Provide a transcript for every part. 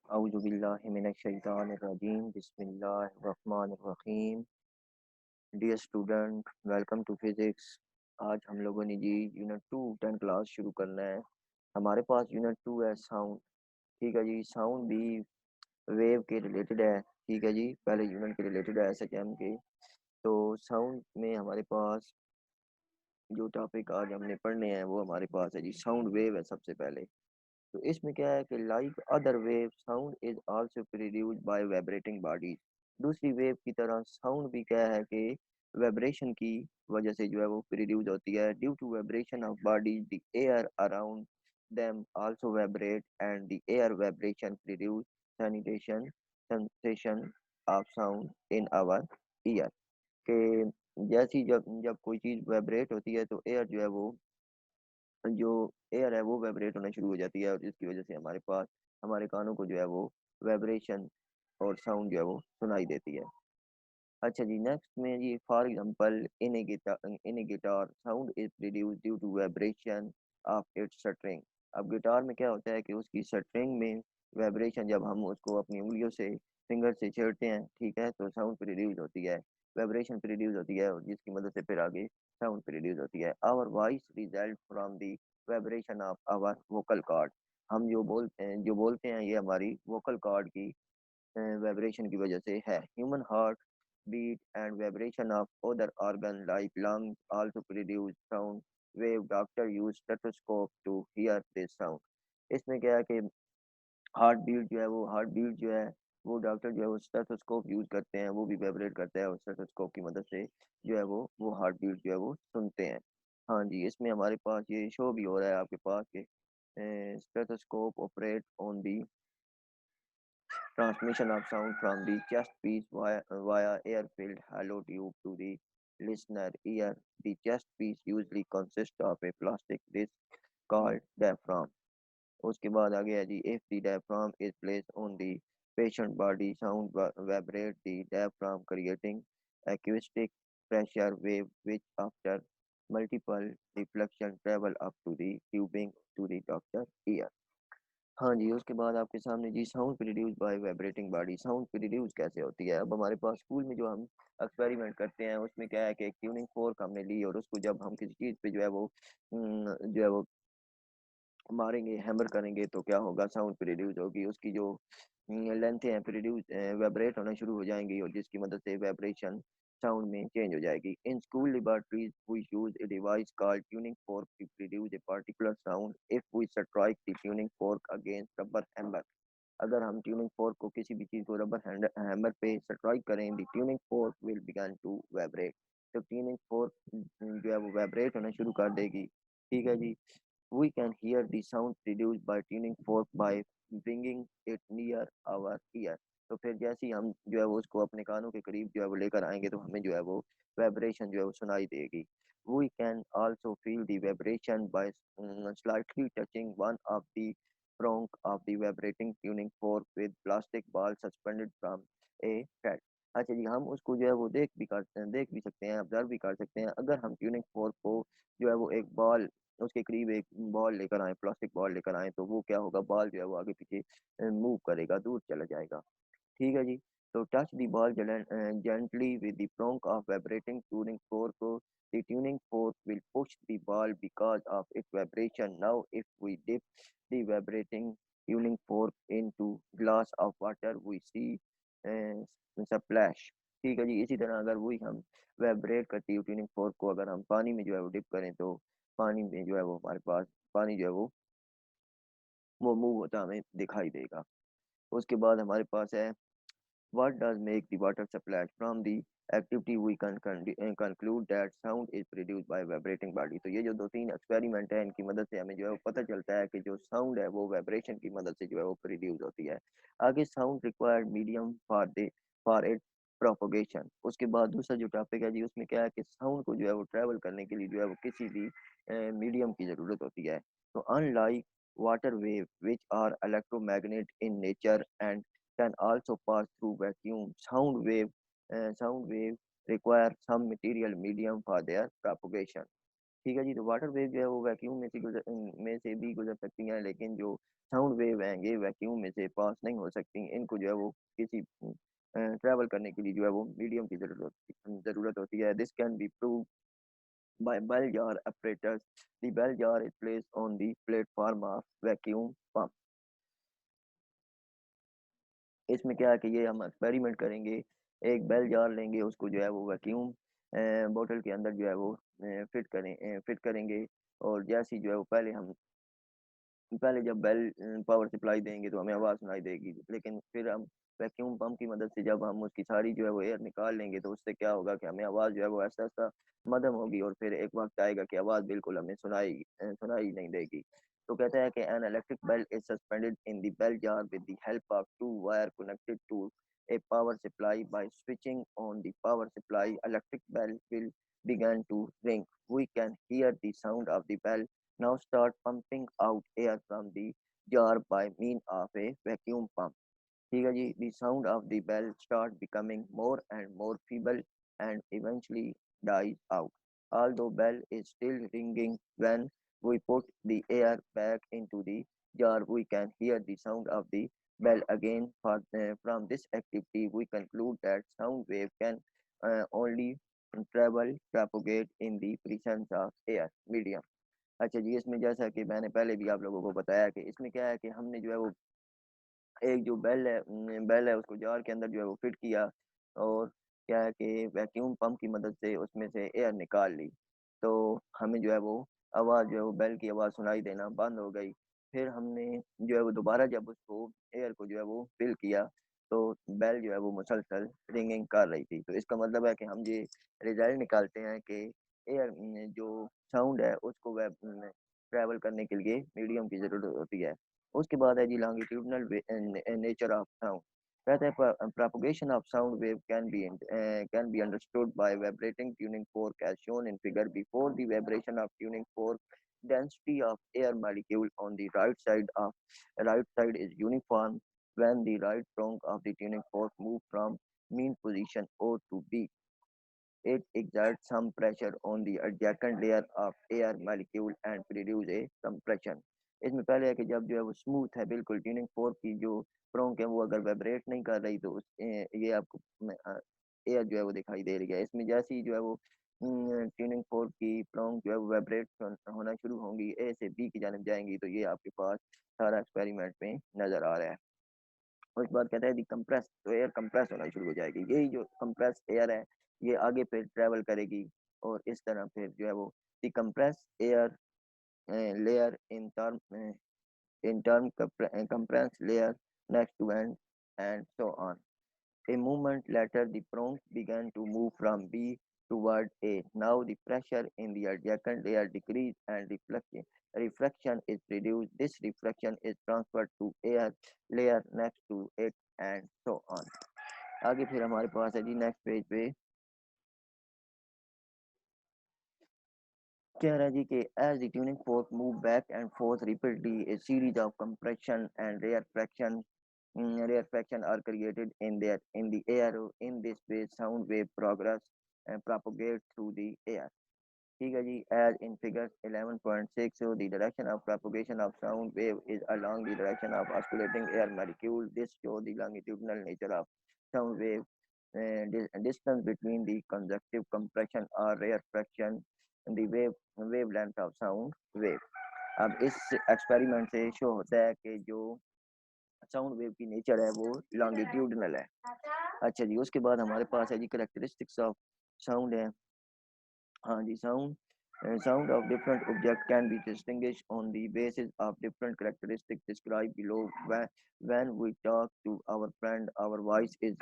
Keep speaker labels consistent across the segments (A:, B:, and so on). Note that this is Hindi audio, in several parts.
A: औज़ुबिल्लाहिमिनश्शैतानिर्रजीम बिस्मिल्लाहिर्रहमानिर्रहीम। Dear student, welcome to physics. आज हम लोगों ने जी यूनिट 2 10 क्लास शुरू करना है। हमारे पास यूनिट 2 है साउंड। ठीक है जी, साउंड भी वेव के रिलेटेड है। ठीक है जी, पहले यूनिट के रिलेटेड है एसएचएम के। तो साउंड में हमारे पास जो टॉपिक आज हमने पढ़ने हैं वो हमारे पास है जी साउंड वेव है सबसे पहले। तो इसमें क्या है कि like other wave sound is also produced by vibrating bodies. दूसरी वेव की तरह साउंड भी क्या है कि वाइब्रेशन की वजह से जो है वो प्रोड्यूस होती है। Due to vibration of bodies the air around them also vibrate and the air vibration produce sanitation sensation of sound in our ear. के जैसी जब जब कोई चीज़ वाइब्रेट होती है तो एयर जो है वो जो एयर है वो वाइब्रेट होना शुरू हो जाती है और जिसकी वजह से हमारे पास हमारे कानों को जो है वो वाइब्रेशन और साउंड जो है वो सुनाई देती है। अच्छा जी, नेक्स्ट में जी for example in a guitar sound is produced due to vibration of its string. अब गिटार में क्या होता है कि उसकी स्ट्रिंग में वाइब्रेशन, जब हम उसको अपनी उंगलियों से फिंगर से छेड़ते हैं, ठीक है, तो साउंड प्रोड्यूस होती है, वाइब्रेशन प्रोड्यूस होती है और जिसकी मदद से फिर आगे साउंड प्रोड्यूस होती है। Our voice result from the vibration of our vocal cord. हम जो बोलते हैं ये हमारी वोकल कॉर्ड की वाइब्रेशन की वजह से है। Human heart beat and vibration of other organ like lungs also produce sound wave. Doctor use stethoscope to hear this sound. इसमें क्या है कि हार्ट बीट जो है वो डॉक्टर जो है वो स्टेथोस्कोप यूज करते हैं, वो भी वाइब्रेट करता है और स्टेथोस्कोप की मदद से जो है वो हार्ट बीट जो है वो सुनते हैं। हाँ जी, इसमें हमारे पास ये शो भी हो रहा है आपके पास के stethoscope operate on the transmission of sound from the chest piece via air-filled hollow tube to the listener ear. The chest piece usually consists of a plastic disc called diaphragm. उसके बाद आ गया जी, if the diaphragm is placed on the patient body, sound vibrate the diaphragm, creating acoustic pressure wave which after multiple deflection travel up to the tubing to the doctor ear. हाँ जी, उसके बाद आपके सामने जी sound produce by vibrating body. Sound produce कैसे होती है? अब हमारे पास स्कूल में जो हम एक्सपेरिमेंट करते हैं उसमें क्या है कि एक ट्यूनिंग फोर्क हमने ली और उसको जब हम किसी चीज़ पे जो है वो मारेंगे, हैमर करेंगे तो क्या होगा, साउंड प्रोड्यूस होगी। उसकी जो लेंथ है प्रोड्यूस वाइब्रेट होना शुरू हो जाएंगी और जिसकी मदद से वाइब्रेशन साउंड में चेंज हो जाएगी। In school laboratories we use a device called tuning fork to produce a particular sound if we strike the tuning fork against rubber hammer. अगर हम ट्यूनिंग फोर्क को किसी भी चीज़ को रबर हैमर पे स्ट्राइक करें, the tuning fork will begin to vibrate. तो ट्यूनिंग फोर्क जो है वो वाइब्रेट होना शुरू कर देगी। ठीक है जी, we can hear the sound produced by tuning fork by bringing it near our ear। तो फिर जैसे ही हम जो है वो उसको अपने कानों के करीब जो है वो लेकर आएंगे तो हमें जो है वो वाइब्रेशन जो है वो सुनाई देगी। We can also feel the vibration by slightly touching one of the prong of the vibrating tuning fork with plastic ball suspended from a thread। अच्छा जी, हम उसको जो है वो देख भी सकते हैं, ऑब्जर्व भी कर सकते हैं। अगर हम ट्यूनिंग फोर्क को जो है वो एक बॉल उसके करीब एक बॉल लेकर आएँ, प्लास्टिक बॉल लेकर आएँ, तो वो क्या होगा, बॉल जो है वो आगे पीछे मूव करेगा, दूर चला जाएगा। ठीक है जी। तो touch the ball gently with the prong of vibrating tuning fork. The tuning fork will push the ball because of its vibration. Now, if we dip the vibrating tuning fork into glass of water, we see splash। ठीक है जी, इसी तरह अगर वही हम वाइब्रेट करती हुई ट्यूनिंग फोर्क को अगर हम पानी में जो है वो डिप करें तो पानी में जो है वो हमारे पास पानी जो है वो मूव होता हमें दिखाई देगा। उसके बाद हमारे पास है what does make the water splash? From the activity we can conclude that sound is produced by vibrating body। तो ये जो दो तीन एक्सपेरिमेंट है इनकी मदद से हमें जो है वो पता चलता है कि जो साउंड है वो वाइब्रेशन की मदद से जो है वो प्रोड्यूस होती है। आगे sound required medium for it propagation. उसके बाद दूसरा जो टॉपिक है जी उसमें क्या है कि साउंड को जो है वो ट्रैवल करने के लिए जो है वो किसी भी मीडियम की ज़रूरत होती है। तो unlike water wave which are electromagnet in nature and can also pass through vacuum, sound wave require some material medium for their propagation। ठीक है जी। तो वाटर वेव जो है वो वैक्यूम में से भी गुजर सकती हैं, लेकिन जो साउंड वेव हैं ये वैक्यूम में से पास नहीं हो सकती। इनको जो है वो किसी ट्रैवल करने के लिए जो है वो मीडियम की ज़रूरत होती है। This can be prove by bell jar apparatus. The bell jar is placed on the platform of vacuum pump. इसमें क्या है कि ये हम एक्सपेरिमेंट करेंगे। एक बेल जार लेंगे, उसको जो है वो वैक्यूम बोतल के अंदर जो है वो फिट करेंगे। और जैसे ही जो है वो पहले जब बेल पावर सप्लाई देंगे तो हमें आवाज़ सुनाई देगी, लेकिन फिर हम वैक्यूम पंप की मदद से जब हम उसकी सारी जो है वो एयर निकाल लेंगे तो उससे क्या होगा कि हमें आवाज़ जो है वो ऐसा ऐसा मध्यम होगी, और फिर एक वक्त आएगा कि आवाज़ बिल्कुल हमें सुनाई नहीं देगी। तो कहता है कि an electric bell is suspended in the bell jar with the help of two wire connected to a power supply. By switching on the power supply, electric bell will begin to ring. We can hear the sound of the bell now start pumping out air from the jar by means of a vacuum pump. ठीक है जी। The sound of the bell start becoming more and more feeble and eventually dies out. Although bell is still ringing when we put the air back into the jar, we can hear the sound of the bell again. From this activity, we conclude that sound wave can only propagate in the presence of air medium. अच्छा जी, इसमें जैसा कि मैंने पहले भी आप लोगों को बताया कि इसमें क्या है कि हमने जो है वो एक जो बेल है उसको जार के अंदर जो है वो फिट किया, और क्या है कि वैक्यूम पंप की मदद से उसमें से एयर निकाल ली। तो हमें जो है वो आवाज़ जो है वो बेल की आवाज़ सुनाई देना बंद हो गई। फिर हमने जो है वो दोबारा जब उसको एयर को जो है वो फिल किया तो बेल जो है वो मुसलसल रिंगिंग कर रही थी। तो इसका मतलब है कि हम ये रिजल्ट निकालते हैं कि एयर जो साउंड है उसको ट्रैवल करने के लिए मीडियम की ज़रूरत होती है। उसके बाद है जी लॉन्गिट्यूडनल नेचर ऑफ साउंड। कहते हैं propagation of sound wave can be understood by vibrating tuning fork as shown in figure. Before the vibration of tuning fork, density of air molecule on the right side is uniform. When the right trunk of the tuning fork move from mean position O to B, it exerts some pressure on the adjacent layer of air molecule and produce a compression. इसमें पहले है कि जब जो है वो स्मूथ है बिल्कुल, ट्यूनिंग फोर्क की जो प्रोंक है वो अगर वाइब्रेट नहीं कर रही तो ये आपको एयर जो है वो दिखाई दे रही है। इसमें जैसे ही जो है वो ट्यूनिंग फोर्क की प्रोंक जो है वो वाइब्रेट होना शुरू होंगी, ए से बी की जानब जाएंगी, तो ये आपके पास सारा एक्सपेरिमेंट में नजर आ रहा है। उसके बाद कहता है दी कंप्रेस, तो एयर कंप्रेस होना शुरू हो जाएगी। यही जो कंप्रेस एयर है ये आगे फिर ट्रेवल करेगी, और इस तरह फिर जो है वो the compress air layer in term compressed layer next to end and so on. A moment later, the prongs began to move from B toward A. Now the pressure in the adjacent layer decreased and refraction is reduced. This refraction is transferred to air layer next to it and so on. आगे फिर हमारे पास है जी नेक्स्ट पेज पे कह रहा है जी कि as the tuning fork move back and forth repeatedly, a series of compression and rarefaction are created in the air. In this way, sound wave progress and propagate through the air. ठीक है जी। As in figure 11.6, so the direction of propagation of sound wave is along the direction of oscillating air molecule. This shows the longitudinal nature of sound wave. Distance between the conjunctive compression or rarefaction and the wavelength of sound wave. अब इस एक्सपेरिमेंट से शो होता है कि जो साउंड वेव की नेचर है वो लॉन्गिट्यूडनल है। अच्छा जी, उसके बाद हमारे पास है जी करेक्टरिस्टिक्स ऑफ साउंड है। हाँ जी, sound of different object can be distinguished on the basis of different characteristics described below. When we talk to our friend, our voice is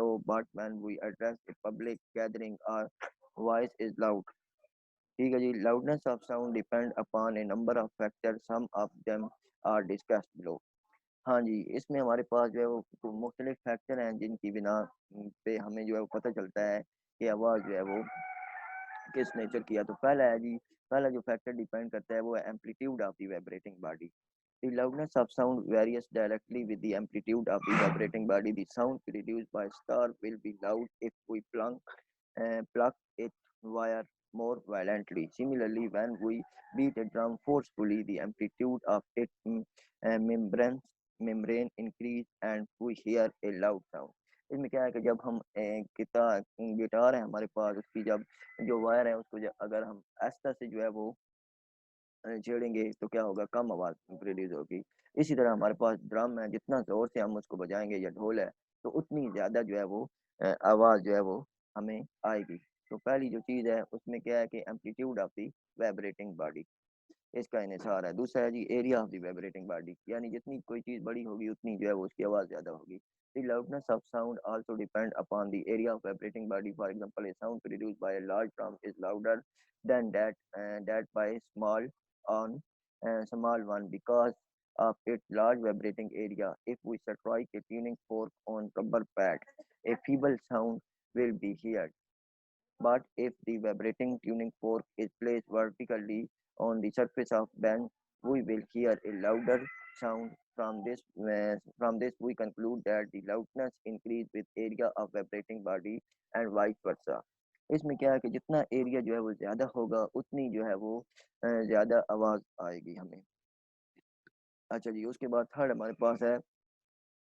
A: low, but when we address a public gathering, our voice is loud. ठीक है जी। Loudness of sound depend upon a number of factors. Some of them are discussed below. हाँ जी, इसमें हमारे पास जो है वो मुख्तलिफ फैक्टर हैं जिनकी बिना पे हमें जो है वो पता चलता है कि आवाज़ जो है वो किस नेचर की है। तो पहला है जी, पहला जो फैक्टर डिपेंड करता है वो है amplitude of the vibrating body. The loudness of sound varies directly with the amplitude of the vibrating body. The sound produced by star will be loud if we pluck it wire. more violently. Similarly, when we beat a drum forcefully, the amplitude of its membrane increase and we hear a loud sound. इसमें क्या है कि जब हम गिटार गिटार है हमारे पास, उसकी जब जो वायर है उसको अगर हम आस्ता से जो है वो छेड़ेंगे तो क्या होगा, कम आवाज़ प्रोड्यूस होगी। इसी तरह हमारे पास ड्रम है, जितना ज़ोर से हम उसको बजाएँगे या ढोल है, तो उतनी ज़्यादा जो है वो आवाज़ जो है वो हमें आएगी। तो पहली जो चीज़ है उसमें क्या है कि amplitude of the vibrating body, इसका इन्हिसार है। दूसरा है जी area of the vibrating body, यानी जितनी कोई चीज़ बड़ी होगी उतनी जो है वो उसकी आवाज़ ज़्यादा होगी। The loudness of sound also depend upon the area of vibrating body. For example, a sound produced by a large drum is louder than that by on small one because of its large vibrating area. If we strike a tuning fork on rubber pad, a feeble sound will be heard. But if the vibrating tuning fork is placed vertically on the surface of bench, we will hear a louder sound. From this we conclude that the loudness increase with area of vibrating body and vice versa. इसमें क्या है कि जितना एरिया जो है वो ज़्यादा होगा उतनी जो है वो ज़्यादा आवाज़ आएगी हमें। अच्छा जी, उसके बाद थर्ड हमारे पास है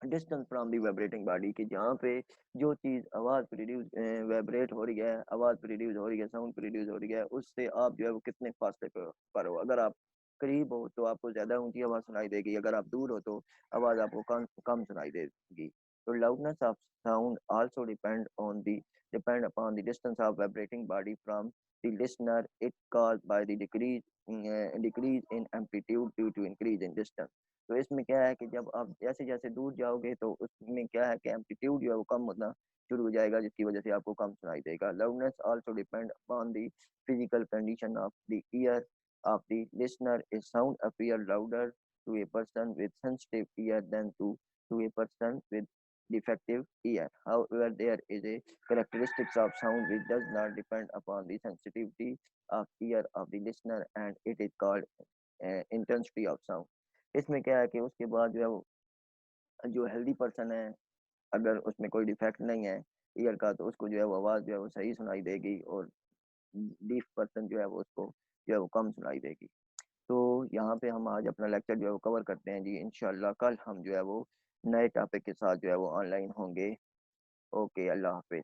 A: distance from the vibrating body, कि जहाँ पे जो चीज़ आवाज़ प्रोड्यूस वाइब्रेट हो रही है, आवाज़ प्रोड्यूस हो रही है, साउंड प्रोड्यूस हो रही है, उससे आप जो है वो कितने फासले पर हो। अगर आप करीब हो तो आपको ज़्यादा ऊंची आवाज़ सुनाई देगी, अगर आप दूर हो तो आवाज़ आपको कम कम सुनाई देगी। तो loudness of sound also depend upon the distance of vibrating body from the listener, it caused by the decrease in amplitude due to increase in distance. तो इसमें क्या है कि जब आप जैसे-जैसे दूर जाओगे तो उसमें क्या है कि एम्पलीट्यूड जो है वो कम होना शुरू हो जाएगा, जिसकी वजह से आपको कम सुनाई देगा। Loudness also depend upon the physical condition of the ear of the listener. A sound appear louder to a person with sensitive ear than to a person with defective ear. However, there is a characteristics of sound which does not depend upon the sensitivity of ear of the listener, and it is called intensity of sound. इसमें क्या है कि उसके बाद जो है वो जो हेल्दी पर्सन है, अगर उसमें कोई डिफेक्ट नहीं है ईयर का, तो उसको जो है वो आवाज़ जो है वो सही सुनाई देगी, और डीफ पर्सन जो है वो उसको जो है वो कम सुनाई देगी। तो यहाँ पे हम आज अपना लेक्चर जो है वो कवर करते हैं जी। इंशाल्लाह कल हम जो है वो नए टॉपिक के साथ जो है वो ऑनलाइन होंगे। ओके, अल्लाह हाफिज़।